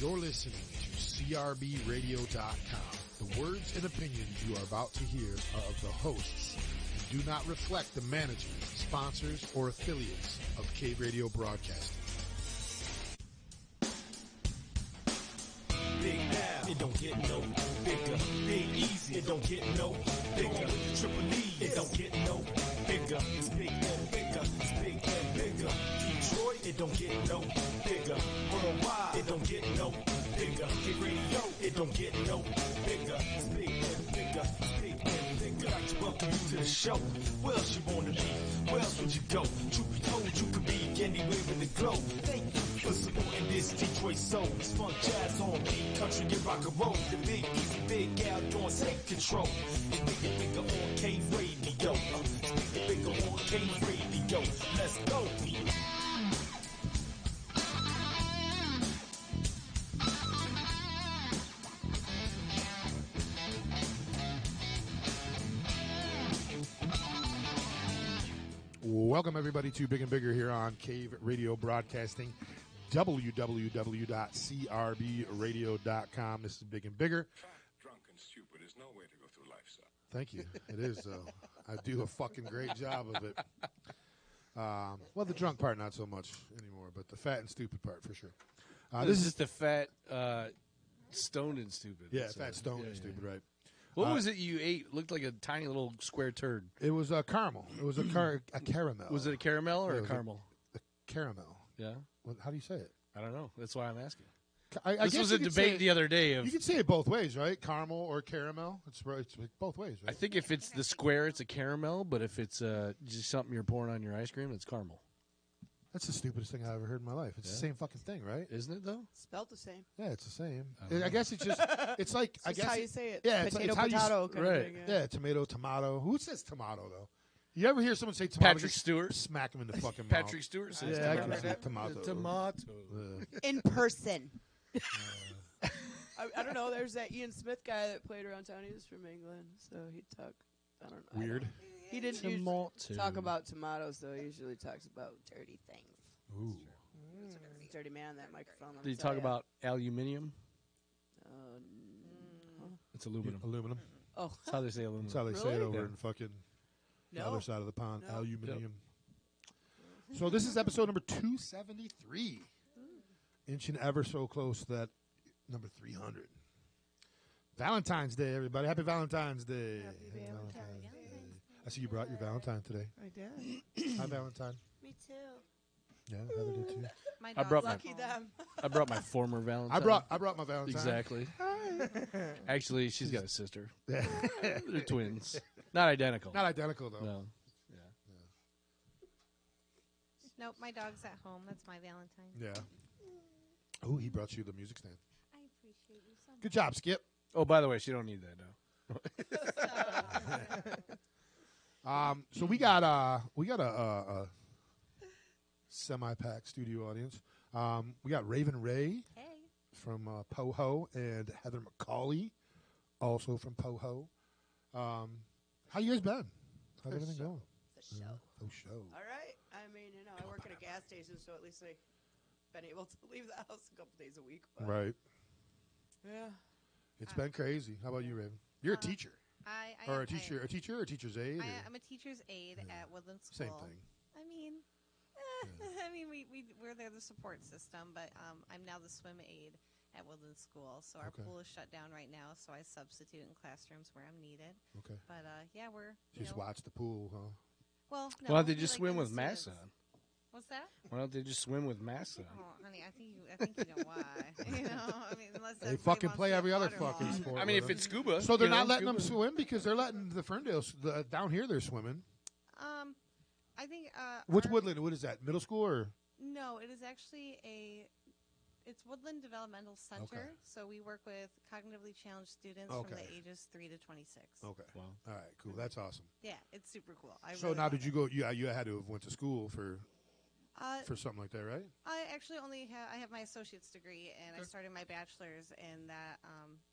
You're listening to CRBRadio.com. The words and opinions you are about to hear are of the hosts and do not reflect the management, sponsors, or affiliates of Cave Radio Broadcasting. Big Al, it don't get no bigger. Big Easy, it don't get no bigger. Triple E, it don't get no bigger. It's big and bigger. It's big and bigger. Detroit, it don't get no bigger. Worldwide, it don't get no bigger. Hit radio, it don't get no bigger. It's big and bigger. It's big and bigger. Like to welcome you to the show. Where else you wanna be? Where else would you go? Truth be told, you could be anywhere in the globe. Thank you for supporting this Detroit soul. It's fun jazz on beat, country and rock and roll. The Big Easy, Big Al doing take control. It's bigger, bigger on Cave Radio. It's bigger, bigger on Cave Radio. Let's go. Welcome, everybody, to Big and Bigger here on Cave Radio Broadcasting, www.crbradio.com. This is Big and Bigger. Fat, drunk, and stupid is no way to go through life, son. Thank you. It is, though. I do a fucking great job of it. Well, the drunk part, not so much anymore, but the fat and stupid part, for sure. This is the fat, stoned and stupid. Yeah, fat, stoned, and stupid, right. What was it you ate? It looked like a tiny little square turd. It was a caramel. It was a caramel. Was it a caramel or a caramel? A caramel. Yeah. How do you say it? I don't know. That's why I'm asking. I this guess was a debate the other day. You can say it both ways, right? Caramel or caramel. It's both ways, right? I think if it's the square, it's a caramel. But if it's just something you're pouring on your ice cream, it's caramel. That's the stupidest thing I've ever heard in my life. It's the same fucking thing, right? Isn't it, though? Spelled the same. Yeah, it's the same. I guess it's just, it's like, I guess how you say it. Yeah, potato, it's how potato. Kind right. of thing, yeah, tomato, tomato. Who says tomato, though? You ever hear someone say tomato? Patrick Stewart. Smack him in the fucking mouth. Patrick Stewart says Yeah, I tomato. can say tomato. Tomato. In person. I don't know. There's that Ian Smith guy that played around town. He was from England, so he talked. I don't know. Weird. He didn't usually talk about tomatoes, though. He usually talks about dirty things. Ooh. Dirty man on that microphone. Did he talk about aluminium? It's aluminum. Aluminum. Oh, That's how they say aluminum. That's how they say it over Yeah. in fucking the no. other side of the pond. No. Aluminium. So this is episode number 273. Inching ever so close to that number 300. Valentine's Day, everybody. Happy Valentine's Day. Happy Valentine's Day. I see you brought your Valentine today. I did. Hi, Valentine. Me too. Yeah, Heather did too. My I brought dog's my- Lucky home. them. I brought my former Valentine. I brought my Valentine. Exactly. Actually, she's got a sister. They're twins. Not identical. Not identical though. No. Yeah. Nope, my dog's at home. That's my Valentine. Yeah. Oh, he brought you the music stand. I appreciate you so much. Good job, Skip. Oh, by the way, she don't need that now. So we got a semi-packed studio audience. We got Raven Ray Hey. from Poho and Heather McAuley, also from Poho. How you guys been? How's everything going? The show. Oh, show. All right. I mean, I work at a gas station, so at least I've been able to leave the house a couple days a week. But Right. Yeah. It's been crazy. How about you, Raven? You're a teacher. Or a teacher or teacher's aide? or- I'm a teacher's aide at Woodland Same School. thing. I mean, we're there the support system, but I'm now the swim aide at Woodland School. So our Okay. pool is shut down right now, so I substitute in classrooms where I'm needed. Okay. But yeah, we're Just watch the pool, huh? Well, no, Why don't they we just like swim the with masks students. on? What's that? Why don't they just swim with masks on? Oh, honey, I think you know why. I mean, unless They everybody fucking wants play to every get other water fucking laws. sport. I mean, if with it's scuba. So they're you not know, letting them scuba. swim because they're letting the Ferndales down here. They're swimming. I think. Which Woodland? What is that? Middle school or? No, it is actually it's Woodland Developmental Center. Okay. So we work with cognitively challenged students from Okay. the ages 3 to 26. Okay. Wow. All right. Cool. That's awesome. Yeah, it's super cool. So now, did you go? You had to have went to school for Uh, something like that, right? I actually only I have my associate's degree, and I started my bachelor's in that.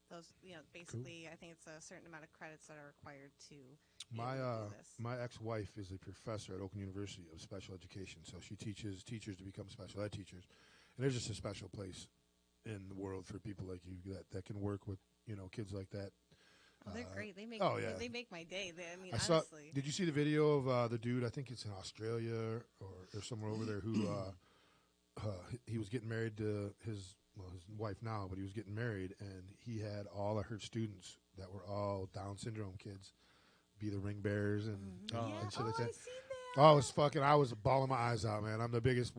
Those, basically, I think it's a certain amount of credits that are required to. be able to do this. My ex-wife is a professor at Oakland University of special education, so she teaches teachers to become special ed teachers, and there's just a special place in the world for people like you that can work with kids like that. Oh, they're great. They make they make my day. Honestly. Did you see the video of the dude? I think it's in Australia or somewhere over there who he was getting married to his wife now, but he was getting married, and he had all of her students that were all Down syndrome kids be the ring bearers and shit like that. I seen that. Oh, I was bawling my eyes out, man. I'm the biggest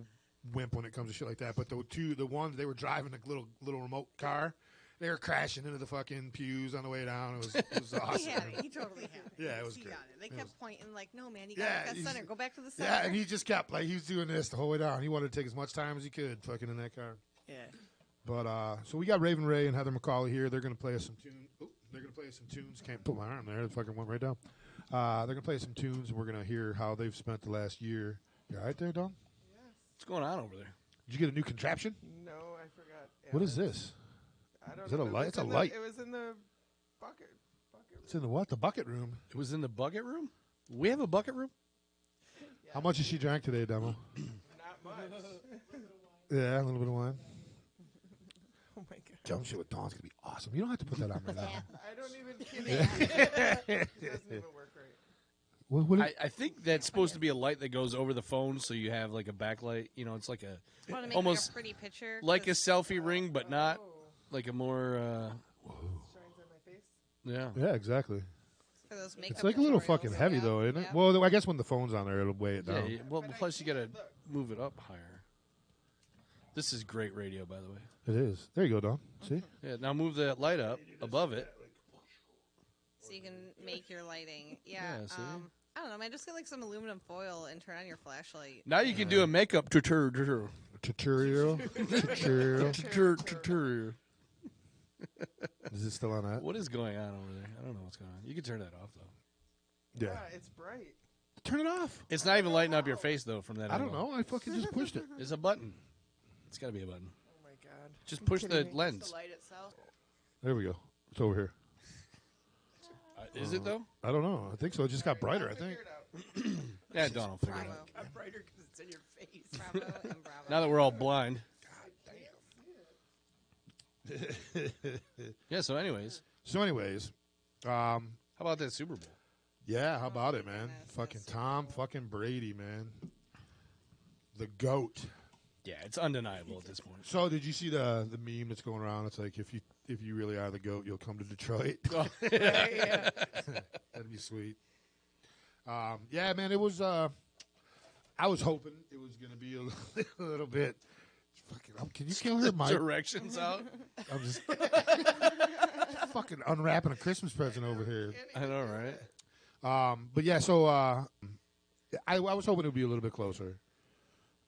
wimp when it comes to shit like that. But the ones they were driving a little remote car. They were crashing into the fucking pews on the way down. It was awesome. He had it. He totally had it. Yeah, it was he great. Got it. They kept pointing like, no, man, you got to center. Go back to the center. Yeah, and he just kept, he was doing this the whole way down. He wanted to take as much time as he could fucking in that car. Yeah. But, so we got Raven Ray and Heather McAuley here. They're going to play us some tunes. Oh, they're going to play us some tunes. Can't put my arm there. It fucking went right down. They're going to play some tunes, and we're going to hear how they've spent the last year. You all right there, Don? Yes. What's going on over there? Did you get a new contraption? No, I forgot. Yeah, What is this? I don't Is it know. a light? It's a light. It was in the bucket. It's in the what? The bucket room. It was in the bucket room? We have a bucket room? How much has she drank today, Demo? Not much. Yeah, a little bit of wine. Oh my god. Jump shit with Dawn's going to be awesome. You don't have to put that on right now. I don't even. It doesn't even work right. What I think that's supposed to be a light that goes over the phone, so you have like a backlight. It's like Want to make almost like a pretty picture? like a selfie ring, but not like a more. Shines on my face. Yeah. Yeah, exactly. For those makeup It's like a little tutorials. fucking heavy, though, isn't it? Yeah. Well, I guess when the phone's on there, it'll weigh it Yeah. down. Well, plus you got to move it up higher. This is great radio, by the way. It is. There you go, Don. See? Yeah. Now move that light up above it. So you can make your lighting. Yeah. Yeah, see? I don't know, man. Just get like some aluminum foil and turn on your flashlight. Now you can do a makeup tutorial. Tutorial. Tutorial. Tutorial. Is it still on that? What is going on over there? I don't know what's going on. You can turn that off though. Yeah. It's bright. Turn it off. It's not even lighting up your face though from that. I don't angle. know. I fucking just pushed it. There's a button. It's got to be a button. Oh my god. Just push the kidding me. lens. The light itself. There we go. It's over here. Is it though? I don't know. I think so. It just got brighter, I think. Figure it out. Yeah, Don will figure it Bravo. out. I'm brighter because it's in your face. Bravo and bravo. Now that we're all blind. Yeah. So, anyways, how about that Super Bowl? Yeah, how about it, man? goodness, Fucking that's Tom fucking Brady, man. The GOAT. Yeah, it's undeniable at this point. So did you see the meme that's going around? It's like, if you really are the GOAT, you'll come to Detroit. Yeah. That'd be sweet. Yeah, man, it was I was hoping it was going to be a little bit fucking, can you kill her, Mike? Directions out. I'm just fucking unwrapping a Christmas present over here. I know, right? But yeah, so I was hoping it would be a little bit closer.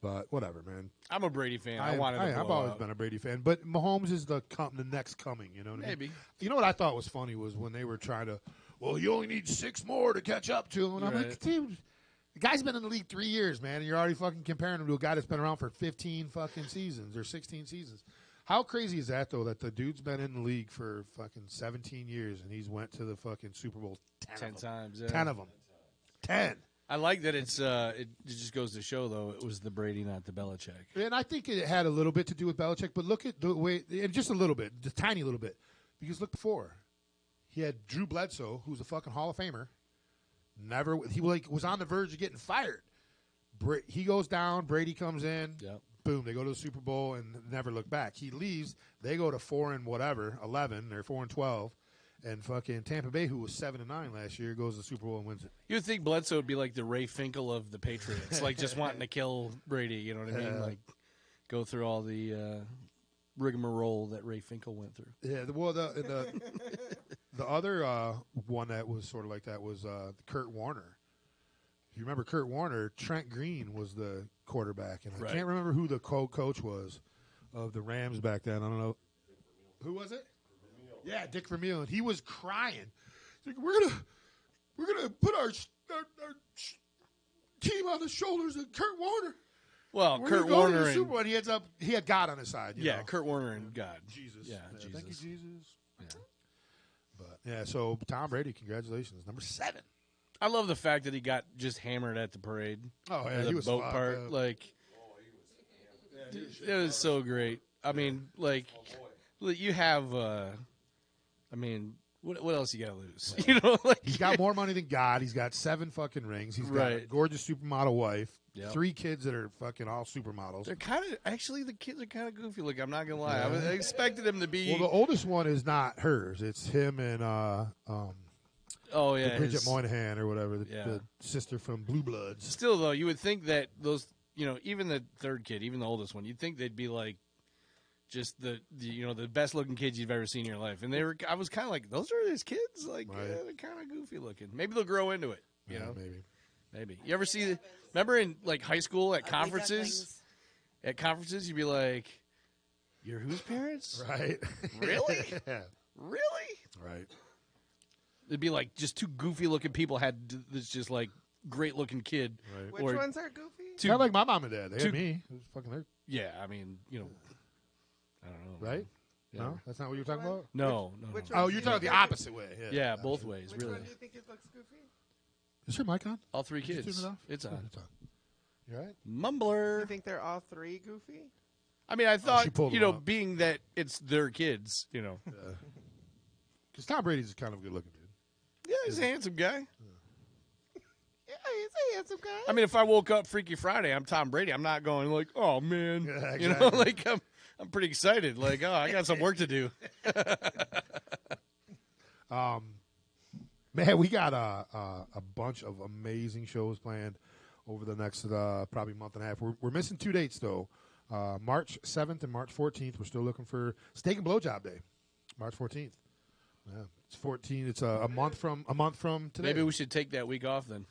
But whatever, man. I'm a Brady fan. I wanted to I've blow always out. been a Brady fan. But Mahomes is the next coming, you know what I mean? Maybe. You know what I thought was funny was when they were trying to, well, you only need 6 more to catch up to him. And I'm like, Right. dude, the guy's been in the league 3 years, man, and you're already fucking comparing him to a guy that's been around for 15 fucking seasons or 16 seasons. How crazy is that, though, that the dude's been in the league for fucking 17 years and he's went to the fucking Super Bowl 10 of them. times. Yeah. 10 of them. 10. I like that it's. It just goes to show, though, it was the Brady, not the Belichick. And I think it had a little bit to do with Belichick, but look at the way, and just a little bit, just tiny little bit. Because look before. He had Drew Bledsoe, who's a fucking Hall of Famer. He was on the verge of getting fired. He goes down, Brady comes in, Yep. boom, they go to the Super Bowl and never look back. He leaves, they go to 4-11, they're 4-12. And fucking Tampa Bay, who was 7-9 last year, goes to the Super Bowl and wins it. You would think Bledsoe would be like the Ray Finkel of the Patriots, like just wanting to kill Brady. You know what I mean? Like go through all the rigmarole that Ray Finkel went through. Yeah, the other one that was sort of like that was Kurt Warner. If you remember Kurt Warner, Trent Green was the quarterback, and I can't remember who the coach was of the Rams back then. I don't know. Who was it? Yeah, Dick Vermeil, and he was crying. He's like, we're gonna put our team on the shoulders of Kurt Warner. Well, We're Kurt gonna go to Warner the and Super Bowl, and he had God on his side. You know? Kurt Warner and God. Jesus. Yeah, Jesus. Thank you, Jesus. Yeah. But yeah, so Tom Brady, congratulations, number 7. I love the fact that he got just hammered at the parade. Oh yeah, the he was boat fucked part. up. Like, it was so great. I mean, like, you have. I mean, what else you gotta lose? You know, like he's got more money than God. He's got 7 fucking rings. He's got a gorgeous supermodel wife. Yep. 3 kids that are fucking all supermodels. They're kind of actually the kids are kind of goofy. Like I'm not gonna lie, I expected them to be. Well, the oldest one is not hers. It's him and Bridget Moynihan or whatever, the sister from Blue Bloods. Still though, you would think that those, even the third kid, even the oldest one, you'd think they'd be like just the best looking kids you've ever seen in your life. And I was kind of like, those are his kids. Like they're kind of goofy looking. Maybe they'll grow into it. You know, maybe. You ever see? Remember in like high school at conferences? At conferences, you'd be like, "You're whose parents?" Right? Really? Really? Right. It'd be like just 2 goofy looking people had this just like great looking kid. Right. Which ones are goofy? Kind of like my mom and dad. They had me. It was fucking hurt. Yeah, I mean, I don't know. Right? Yeah. No, that's not what you're talking about. No. Oh, you're talking the opposite way. Yeah, both ways. Which really. one do you think it looks goofy? Is your mic on? All 3 kids. Turn it off? It's on. It's on. You all right? Mumbler. You think they're all 3 goofy? I mean, I thought, she pulled them up. being that it's their kids, Because Tom Brady's kind of a good looking dude. Yeah, he's a handsome guy. Yeah, he's a handsome guy. I mean, if I woke up Freaky Friday, I'm Tom Brady. I'm not going like, oh man, Yeah, exactly. like I'm pretty excited. Like, oh, I got some work to do. Man, we got a bunch of amazing shows planned over the next probably month and a half. We're missing 2 dates though. March 7th and March 14th. We're still looking for Steak and Blowjob Day. March 14th. Yeah, it's 14. It's a month from today. Maybe we should take that week off then,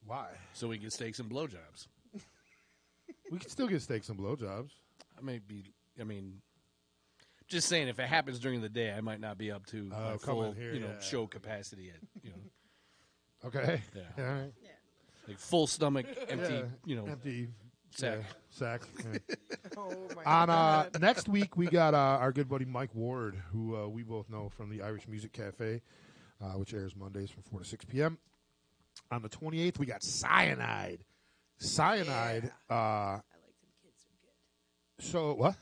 Why? so we can steaks and blowjobs. We can still get steaks and blowjobs. I mean, just saying, if it happens during the day, I might not be up to my come full, in here, show capacity. Okay. Yeah. All right. Like full stomach, empty, empty sack. Sack. Yeah. Oh my On God. next week, we got our good buddy Mike Ward, who we both know from the Irish Music Cafe, which airs Mondays from 4 to 6 p.m. On the 28th, we got Cyanide. Cyanide. I like them kids. They're good. So what?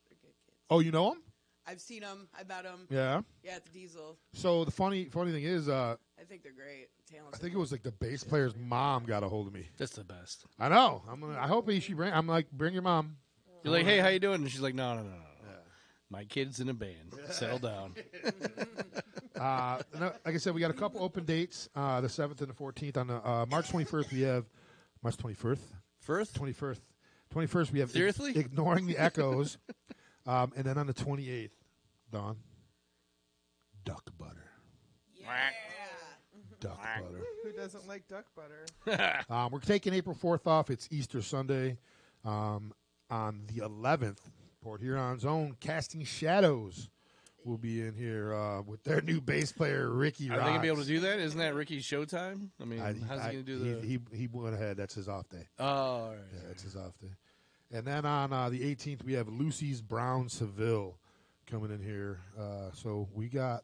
They're good kids. Oh, you know him? I've seen them. I met them. Yeah. Yeah, at the Diesel. So the funny thing is, I think they're great. Talented. I think it was like the bass player's mom got a hold of me. That's the best. I know. I hope she bring. I'm like, bring your mom. You're like, hey, how you doing? And she's like, no. My kid's in a band. Settle down. Like I said, we got a couple open dates. The 7th and the 14th. On the March 21st, we have March 21st. First? 21st, we have Seriously? Ignoring the Echoes. And then on the 28th, Dawn, Duck Butter. Yeah. Duck Butter. Who doesn't like duck butter? We're taking April 4th off. It's Easter Sunday. On the 11th, Port Huron's own Casting Shadows will be in here with their new bass player, Ricky Are Rocks. they going to be able to do that? Isn't that Ricky's showtime? I mean, how's he going to do that? He went ahead. That's his off day. Oh, all right. Yeah, that's his off day. And then on the 18th, we have Lucy's Brown Seville coming in here. So we got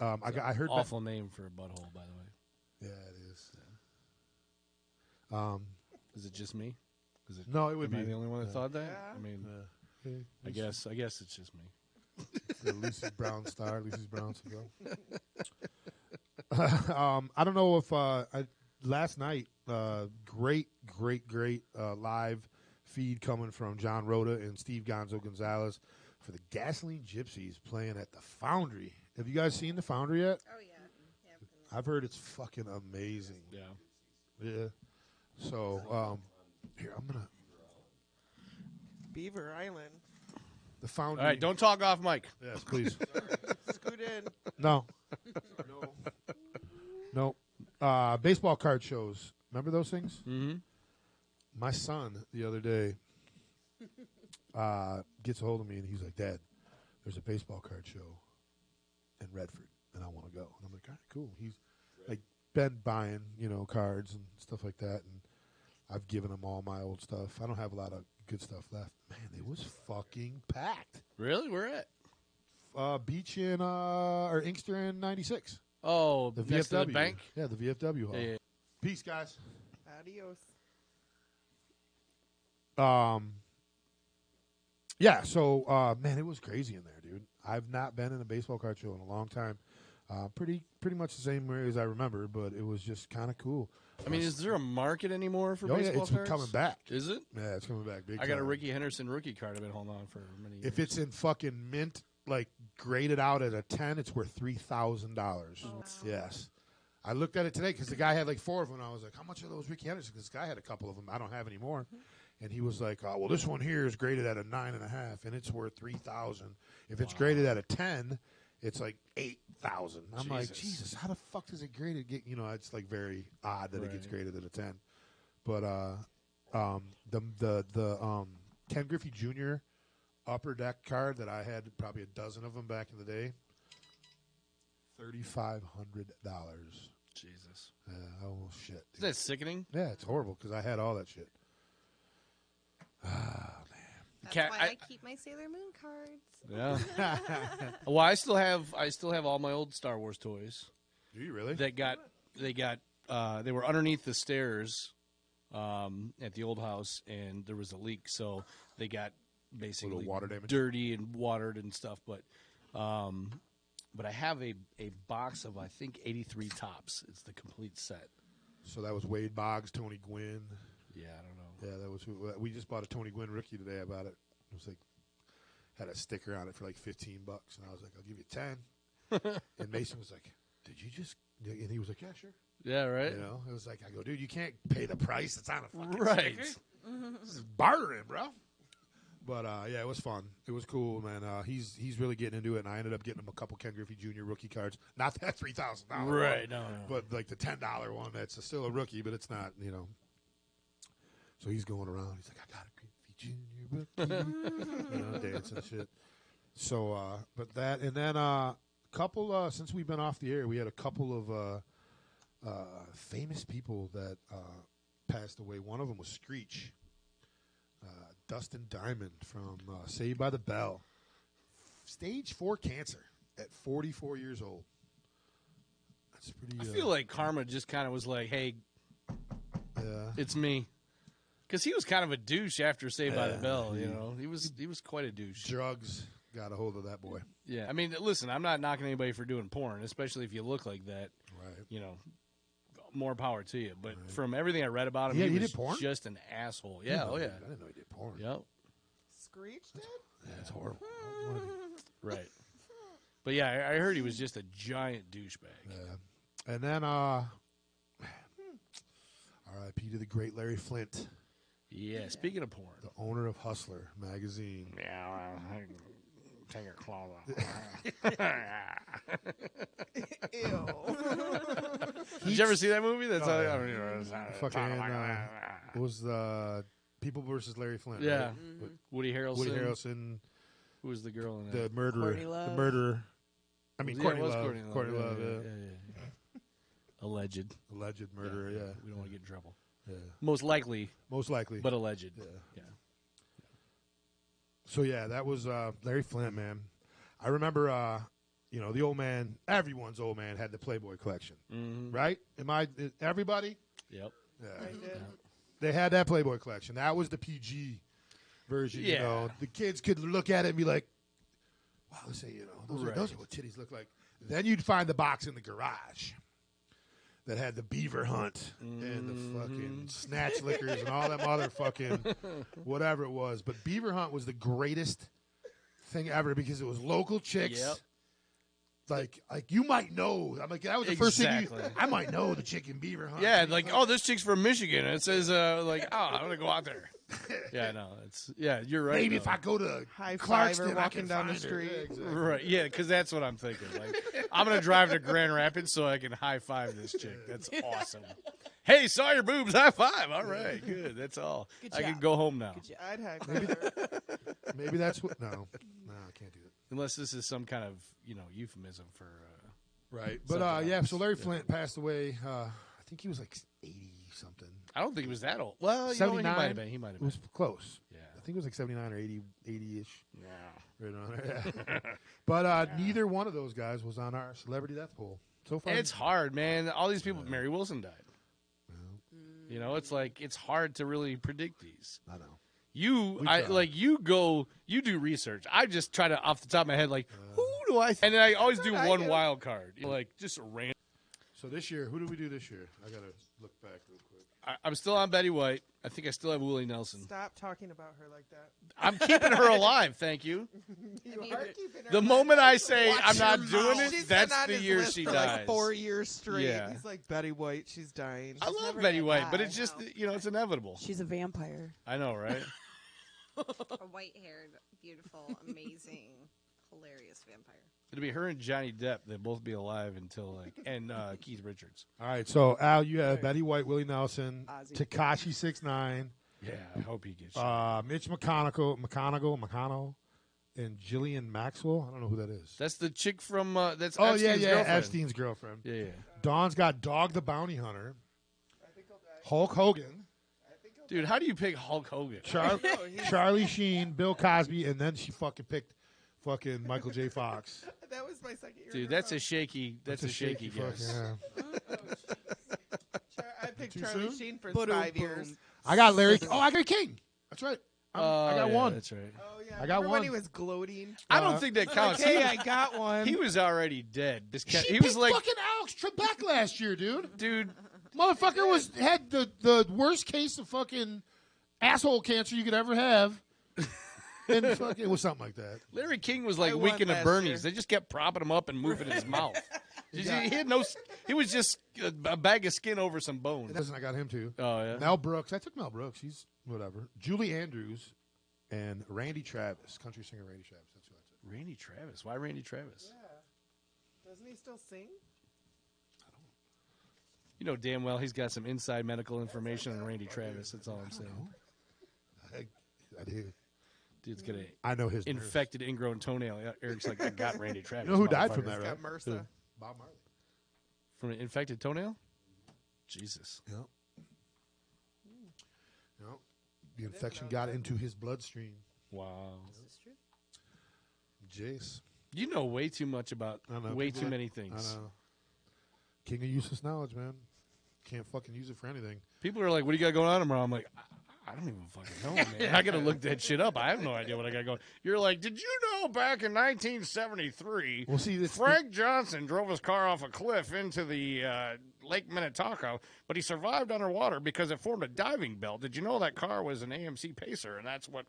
I heard awful name for a butthole, by the way. Yeah, it is. Is it just me? No, it would Am be I the only one that thought that? Yeah. I mean, Yeah, I guess it's just me. Lucy's Brown Star, Lucy's Brown Seville. I don't know if last night, great live feed coming from John Rhoda and Steve Gonzo Gonzalez for the Gasoline Gypsies playing at the Foundry. Have you guys seen the Foundry yet? Oh yeah. I've heard it's fucking amazing. Yeah. Yeah. So here I'm gonna Beaver Island. the Foundry. All right, don't talk off mic. Yes, please. Scoot in. No. Baseball card shows. Remember those things? Mm-hmm. My son the other day gets a hold of me and he's like, Dad, there's a baseball card show in Redford and I want to go. And I'm like, all right, cool. He's like been buying, cards and stuff like that, and I've given him all my old stuff. I don't have a lot of good stuff left. Man, it was fucking packed. Really? Where at? Beach in or Inkster in 96. Oh, The next to VFW. the bank? Yeah, the VFW hall. Yeah. Peace, guys. Adios. Yeah, so man, it was crazy in there, dude. I've not been in a baseball card show in a long time. Pretty much the same way as I remember, but it was just kind of cool. I mean, is there a market anymore for Oh, baseball yeah, it's cards? coming back. Is it? Yeah, it's coming back big I got a time. Ricky Henderson rookie card I've been holding on for many years. If it's in fucking mint, like graded out at a 10, it's worth $3,000. Yes. I looked at it today because the guy had like 4 of them. And I was like, how much are those Ricky Henderson? This guy had a couple of them. I don't have any more. And he was like, oh, well, this one here is graded at a 9.5, and it's worth $3,000. If it's graded at a 10, it's like $8,000. I'm like, Jesus, how the fuck does it graded get? You know, it's like very odd that it gets graded at a 10. But the Ken Griffey Jr. upper deck card that I had probably a dozen of them back in the day, $3,500. Jesus. Oh shit. Dude. Isn't that sickening? Yeah, it's horrible because I had all that shit. That's why I keep my Sailor Moon cards. Yeah. Well, I still have all my old Star Wars toys. Do you really? They were underneath the stairs at the old house, and there was a leak, so they got basically water damage? dirty and watered and stuff. But I have a box of I think 83 tops. It's the complete set. So that was Wade Boggs, Tony Gwynn. Yeah, I don't know. Yeah, that was we just bought a Tony Gwynn rookie today. I bought it. It was like had a sticker on it for like $15, and I was like, "I'll give you 10." And Mason was like, "Did you just?" And he was like, "Yeah, sure." Yeah, right. You know, it was like, I go, "Dude, you can't pay the price. It's on a fucking Right. sticker. This is bartering, bro." But yeah, it was fun. It was cool, man. He's really getting into it, and I ended up getting him a couple Ken Griffey Jr. rookie cards. Not that $3,000, Right? No. but like the $10 one. That's still a rookie, but it's not, you know. So he's going around. He's like, I got a Griffey Jr. rookie, you know, dancing and shit. So, but that, and then couple. Since we've been off the air, we had a couple of famous people that passed away. One of them was Screech. Dustin Diamond from Saved by the Bell. Stage 4 cancer at 44 years old. That's pretty. I feel like karma just kind of was like, "Hey, it's me," because he was kind of a douche after Saved by the Bell. You know, he was quite a douche. Drugs got a hold of that boy. Yeah, I mean, listen, I'm not knocking anybody for doing porn, especially if you look like that. Right. You know, more power to you. But from everything I read about him, Yeah, he was did porn? just an asshole. Yeah, oh yeah. I didn't know he did porn. Yep. Screech did? Yeah, it's horrible. Right. But yeah, I heard he was just a giant douchebag. Yeah. And then, R.I.P. to the great Larry Flint, Yeah, speaking of porn. the owner of Hustler magazine. Yeah, take your claws Ew. Did you ever see that movie? That's Oh, how yeah. I don't know. Fucking, was the People versus Larry Flint. Yeah. Right? Woody Harrelson. Woody Harrelson, Who was the girl in the that? murderer. Courtney Love. The murderer. I mean, Yeah, Courtney it was Love. Courtney Love. Courtney Love, yeah. Yeah. Alleged. Alleged murderer, yeah. We don't want to get in trouble. Yeah. Most likely, Most likely. but alleged. Yeah. So, yeah, that was Larry Flint, man. I remember, you know, the old man, everyone's old man had the Playboy collection, right? Everybody? Yep. Yeah. I did. They had that Playboy collection. That was the PG version, you Yeah. know. The kids could look at it and be like, wow, let's say, you know, Right. those are what titties look like. Then you'd find the box in the garage that had the beaver hunt and the fucking snatch liquors and all that motherfucking whatever it was. But beaver hunt was the greatest thing ever because it was local chicks. Yep. Like you might know. I'm like, that was the first thing Exactly. I might know the chicken beaver hunt. Yeah, like, oh, this chick's from Michigan. And it says, like, oh, I'm going to go out there. Yeah, no, you're right. Maybe though. if I go to High Clarkston, fiver I walking can down the find her. street. Yeah, exactly. Right, yeah, because that's what I'm thinking. Like, I'm going to drive to Grand Rapids so I can high five this chick. That's awesome. Hey, saw your boobs, high five. All right, good. That's all. Good I can job. go home now. I'd high five her. Maybe that's what. No, I can't do it. Unless this is some kind of, euphemism for. Right, but Something yeah. else. So Larry Flint passed away. I think he was like 80 something. I don't think he was that old. Well, he 79? might have been. He might have It been. was close. Yeah. I think it was like 79 or 80-ish. Yeah. Right on there. Yeah. But neither one of those guys was on our celebrity death pool so far. It's hard, man. All these people. Mary Wilson died. It's like it's hard to really predict these. I know. You try. you do research. I just try to off the top of my head who do I and then I always do one wild card. Just random. So this year, who do we do this year? I got to look back real quick. I'm still on Betty White. I think I still have Willie Nelson. Stop talking about her like that. I'm keeping her alive, thank you. You are keeping her The alive. moment I say Watch I'm not your doing mouth. it, She's that's been on the his year list she for dies. like 4 years straight. Yeah. He's like, Betty White, she's dying. I love never Betty gonna White, but die. it's just it's inevitable. She's a vampire. I know, right? A white-haired, beautiful, amazing, hilarious vampire. It'll be her and Johnny Depp. They'll both be alive until and Keith Richards. All right, so Al, you have Betty White, Willie Nelson, Ozzy. Tekashi 6ix9ine, Yeah, I hope he gets shot. Mitch McConnell, and Jillian Maxwell. I don't know who that is. That's the chick from that's Oh Epstein's yeah, girlfriend. Epstein's girlfriend. Yeah. Dawn's got Dog the Bounty Hunter, Hulk Hogan, Dude, how do you pick Hulk Hogan? Charlie Sheen, Bill Cosby, and then she fucking picked fucking Michael J. Fox. That was my second year. Dude, that's a shaky shaky guess. fuck, yeah. I picked Too Charlie soon? Sheen for Boom, 5 boom. years. I got Larry. Oh, I got King. That's right. I got yeah, one. That's right. Oh yeah, I got remember one. when he was gloating. I don't think that counts. Okay, I got one. He was already dead. She He was picked like, fucking Alex Trebek last year, dude. dude, Motherfucker had the worst case of fucking asshole cancer you could ever have. And fucking, it was something like that. Larry King was like I won Weekend at last Bernie's. year. They just kept propping him up and moving his mouth. He had no. He was just a bag of skin over some bones. That's I got him too. Oh yeah. Mel Brooks. I took Mel Brooks. He's whatever. Julie Andrews and Randy Travis, country singer Randy Travis. That's who I took. Randy Travis. Why Randy Travis? Doesn't he still sing? You know damn well he's got some inside medical information on Randy Travis. That's all I'm saying. I do. Dude's got an I know his nerves. infected ingrown toenail. Eric's like, I got Randy Travis. You know who died from motherfucker. that, right? Got MRSA. Bob Marley. From an infected toenail? Jesus. Yep. Yep. The infection got into his bloodstream. Wow. Jace. You know way too much about I know. way People too like- many I things. know. King of useless knowledge, man. Can't fucking use it for anything. People are like, what do you got going on tomorrow? I'm like, I don't even fucking know, man. I got to look that shit up. I have no idea what I got going. You're like, did you know back in 1973, Well, see, this Frank Johnson drove his car off a cliff into the Lake Minnetonka, but he survived underwater because it formed a diving belt. Did you know that car was an AMC Pacer, and that's what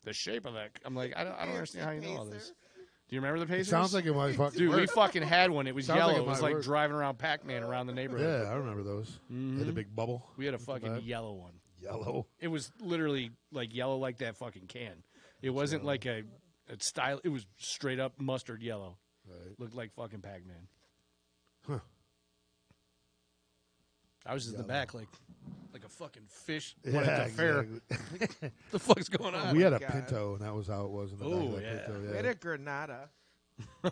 the shape of that? I'm like, I don't understand how you know all this. Do you remember the Pacers? It sounds like it might fucking Dude, we work. fucking had one. It was Sounds yellow. like it It was might like work. driving around Pac-Man around the neighborhood. Yeah, I remember those. Had a big bubble. We had a fucking that. yellow one. Yellow. It was literally like yellow like that fucking can. It wasn't like a style. It was straight up mustard yellow. Right. Looked like fucking Pac-Man. Huh. I was just in the back like a fucking fish Yeah, at the fair. exactly. What the fuck's going on? We had a God. Pinto, and that was how it was in the back Oh, of that yeah. Pinto. We Yeah. had a Granada.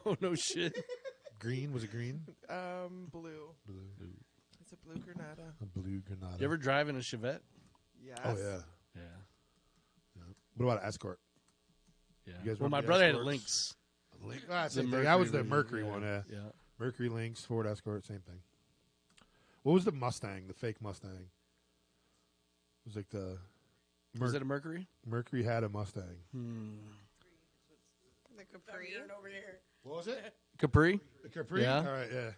Oh no shit. Green? Was it green? Blue. Blue. It's a blue Granada. A blue Granada. You ever drive in a Chevette? Yes. Oh, yeah. Yeah. What about an Escort? Yeah. You guys Well, remember my the brother had a Escorts? Lynx. Link. Ah, The same thing. Mercury That was the version, Mercury one, yeah. Yeah. Mercury Lynx, Ford Escort, same thing. What was the Mustang, the fake Mustang? It was like the... Was it a Mercury? Mercury had a Mustang. The Capri. Over here. What was it? Capri? The Capri? Yeah. All right, yeah.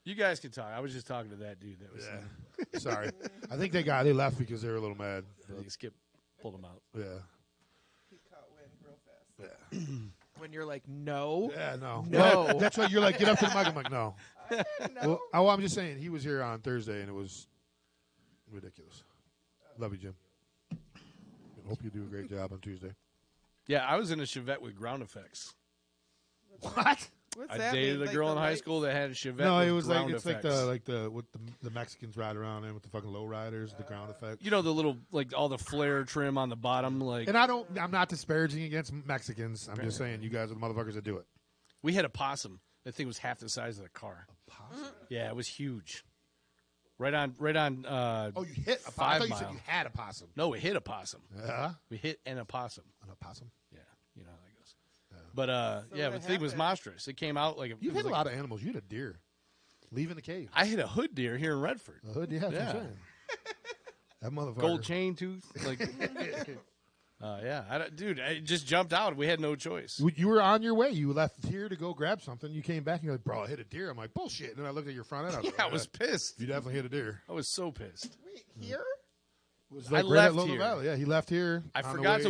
You guys can talk. I was just talking to that dude. That was. Yeah. Sorry. I think they left because they were a little mad. I think Skip pulled him out. Yeah. He caught wind real fast. Yeah. When you're like, no. Yeah, no. No. Yeah, that's why you're like, get up to the mic. I'm like, no. Well, I'm just saying, he was here on Thursday, and it was ridiculous. Love you, Jim. Hope you do a great job on Tuesday. Yeah, I was in a Chevette with ground effects. What? What's I that dated mean? a Like girl the in high lights? school that had a Chevette. No, with it was like ground it's effects. like the what the Mexicans ride around in with the fucking low riders, the ground effect. You know the little like all the flare trim on the bottom. Like And I'm not disparaging against Mexicans. I'm just saying you guys are the motherfuckers that do it. we had a possum. That thing was half the size of the car. Yeah, it was huge. Right on. Oh, you hit a possum. I 5 thought you said Mile. you had a possum. No, we hit a possum. Yeah, We hit an opossum. an opossum. Yeah, you know how that goes. But yeah, what the thing was happened? monstrous. It came out like You've it was hit a like- lot of animals. You hit a deer, leaving the cave. I hit a hood deer here in Redford. A hood, yeah, that's what I'm Yeah. saying. That motherfucker. Gold chain tooth. Like Dude, I just jumped out. We had no choice. You were on your way. You left here to go grab something. You came back and you're like, bro, I hit a deer. I'm like, bullshit. And then I looked at your front end. I was pissed. You definitely hit a deer. I was so pissed. Wait, here? Was I right left at Loma here. Valley. Yeah, he left here. I forgot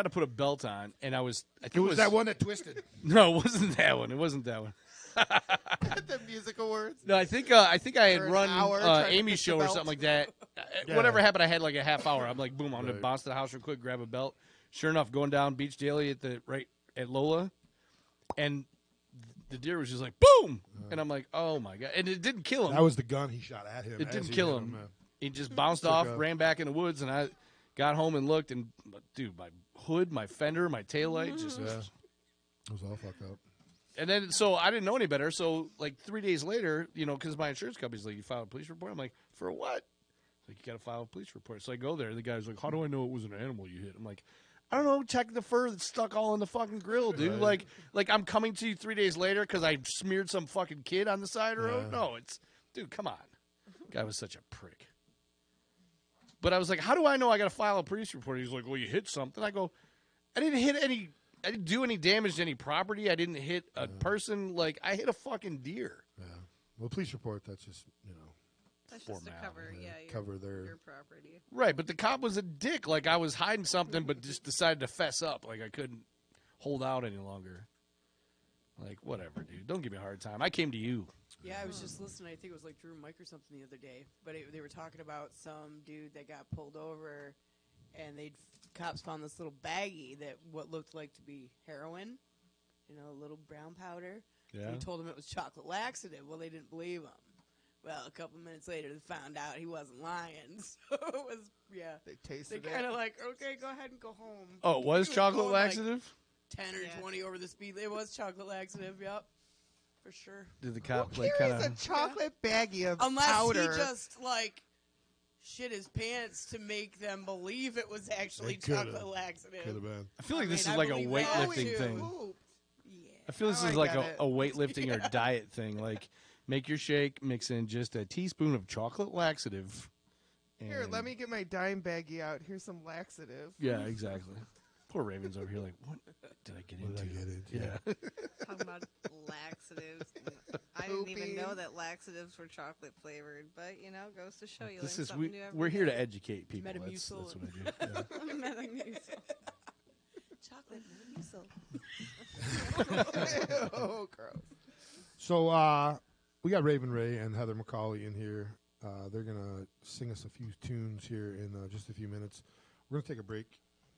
to put a belt on, and I think It was that one that twisted. No, it wasn't that one. It wasn't that one. The music awards? No, I think I had For an run hour trying to Amy's fix the show or belt. something like that. Yeah. Whatever happened, I had like a half hour. I'm like, boom, I'm gonna Right. bounce to the house real quick, grab a belt. Sure enough, going down Beach Daily at Lola, and the deer was just like boom, and I'm like, oh my god, and it didn't kill him. That was the gun he shot at him. It as didn't he kill hit him. He just bounced off, off. ran back in the woods, and I got home and looked, and dude, my hood, my fender, my taillight, just. Yeah. It was all fucked up. And then, so I didn't know any better. So, like 3 days later, because my insurance company's like, you filed a police report? I'm like, for what? Like, you got to file a police report. So I go there. The guy's like, how do I know it was an animal you hit? I'm like, I don't know. Check the fur that's stuck all in the fucking grill, dude. Right. Like I'm coming to you 3 days later because I smeared some fucking kid on the side of the road. Yeah. No, dude, come on. Guy was such a prick. But I was like, how do I know I got to file a police report? He's like, well, you hit something. I go, I didn't do any damage to any property. I didn't hit a person. Like, I hit a fucking deer. Yeah. Well, police report, that's just, That's just to cover, cover their... your property. Right, but the cop was a dick. Like, I was hiding something, but just decided to fess up. Like, I couldn't hold out any longer. Like, whatever, dude. Don't give me a hard time. I came to you. Yeah, I was just listening. I think it was like Drew and Mike or something the other day. But they were talking about some dude that got pulled over, and cops found this little baggie that what looked like to be heroin, a little brown powder. Yeah. And he told them it was chocolate laxative. Well, they didn't believe him. Well, a couple minutes later, they found out he wasn't lying. So it was, They tasted They it. kind of like, okay, go ahead and go home. Oh, it was He chocolate going, like, laxative? 10 or 20 over the speed. It was chocolate laxative, yep. For sure. Did the cop, Who like, carries kind a of... chocolate baggie of Unless powder? he just, shit his pants to make them believe it was actually It coulda. chocolate laxative. Could have been. I feel like this mean, is I like a believe that weightlifting too. thing. Ooh. Yeah. I feel this Oh, is I like get a it. weightlifting or diet thing. Like, make your shake, mix in just a teaspoon of chocolate laxative. Here, and- let me get my dime baggie out. Here's some laxative. Yeah, exactly. Poor Raven's over here like, what did I get What into? did I get into? Yeah. Talking about laxatives. I didn't even Pooping. know that laxatives were chocolate flavored, but goes to show you. This learn is something new every we're here to day. educate people. That's Metamucil. what I do. Yeah. Metamucil. Chocolate Metamucil. Oh, gross. So we got Raven Ray and Heather McAuley in here. They're going to sing us a few tunes here in just a few minutes. We're going to take a break,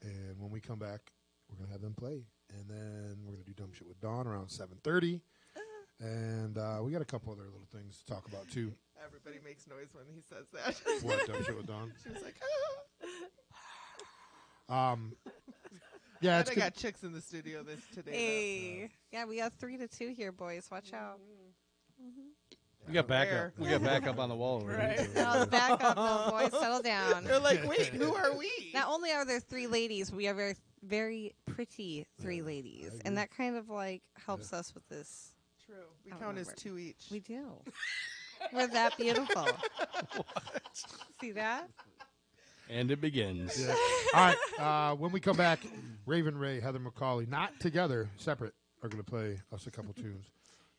and when we come back, we're going to have them play. And then we're going to do Dumb Shit with Dawn around 7:30. And we got a couple other little things to talk about, too. Everybody makes noise when he says that. What, Dumb Shit with Dawn? She was like, Yeah, I it's good. got chicks in the studio today. Hey, yeah, we have 3-2 here, boys. Watch out. We got backup. Rare. We got backup on the wall over here. No, back up, no, boys. Settle down. They're like, wait, who are we? Not only are there 3 ladies, we are very, very pretty 3 ladies, agree. and that kind of helps us with this. True. We I don't count as remember. 2 each. We do. We're that beautiful. See that? And it begins. Yeah. All right. When we come back, Raven Ray, Heather McAuley, not together, separate, are going to play us a couple tunes.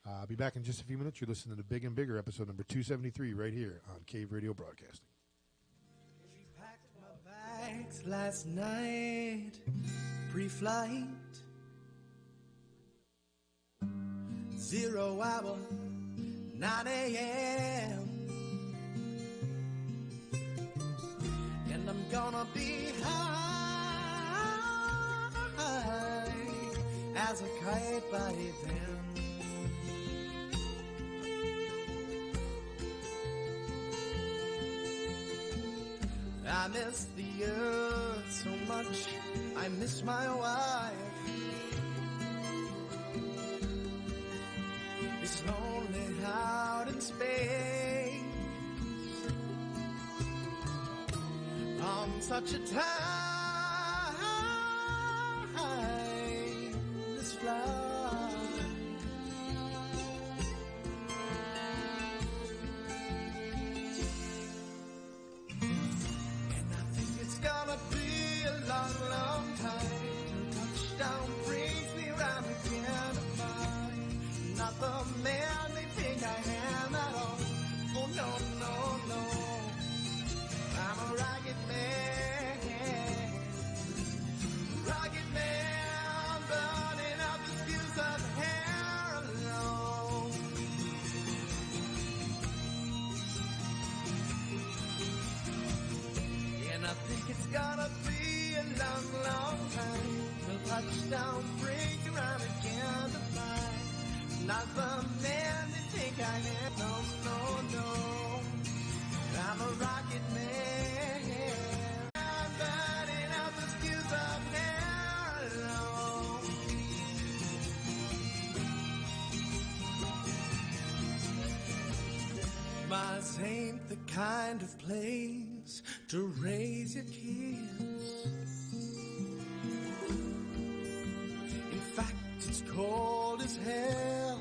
I'll be back in just a few minutes. You're listening to Big and Bigger, episode number 273, right here on Cave Radio Broadcasting. She packed my bags last night, pre-flight. 0 hour, 9 a.m. And I'm gonna be high as a kite by then. I miss the earth so much, I miss my wife. It's lonely out in space on such a timeless flight. And I think it's gonna be a long, long it's gonna be a long, long time till touchdown brings you around again to find not the man they think I am. No, no, no. I'm a rocket man. I'm burning out the fuse of hell. Mars ain't the kind of place to raise your kids. In fact, it's cold as hell.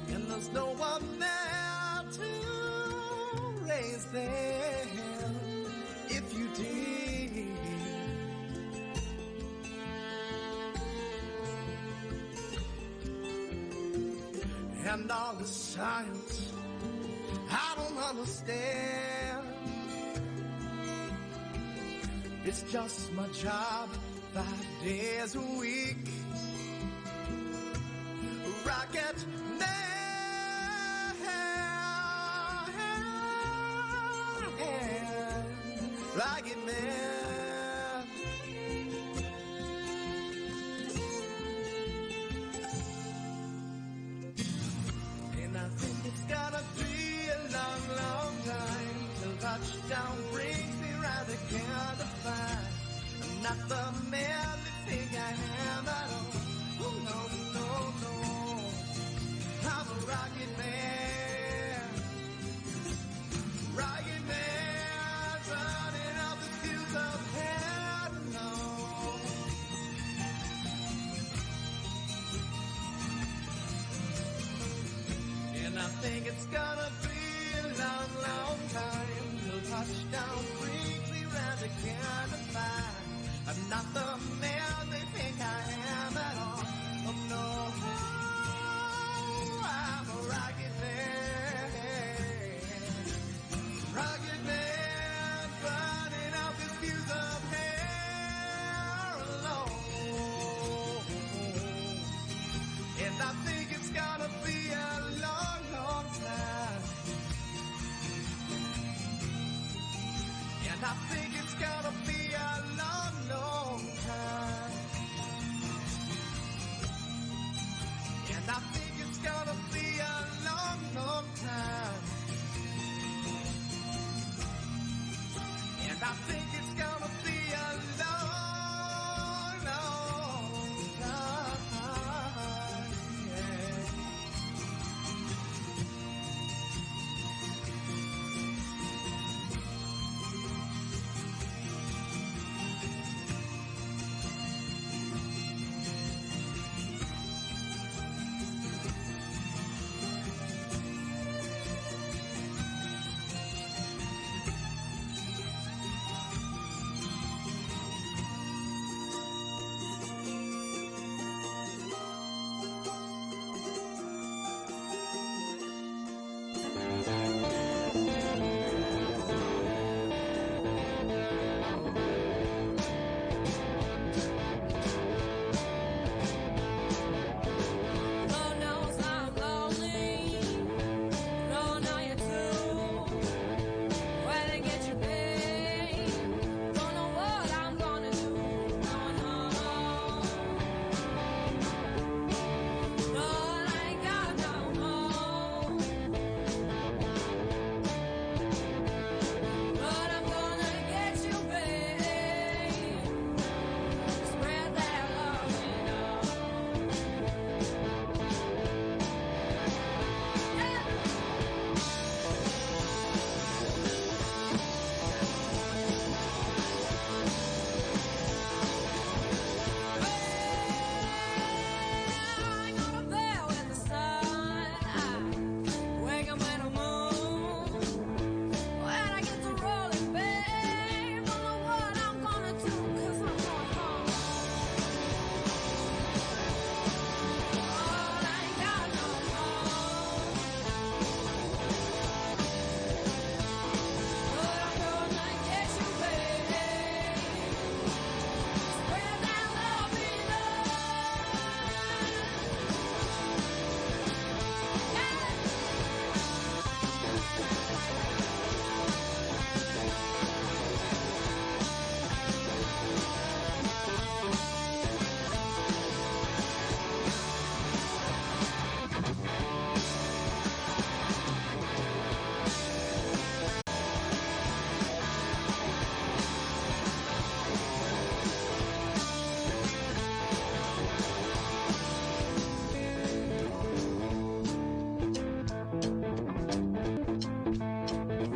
And there's no one there to raise them if you did. And all the science I don't understand. It's just my job 5 days a week. Rocket man, rocket man. And I think it's gonna be a long, long time till touchdown brings me round again to find I'm not the man they think I am at all. Oh no, no, no. I'm a rocket man. Rocket man, burning up the fuse of hell. No. And I think it's gonna be a long, long time till touchdown brings me round again to find I'm not the man they think I am at all. Oh no, I'm a rocket man. Rocket man, burning out the fuse of hell alone. And I think it's gonna be a long, long time. And I think it's gonna be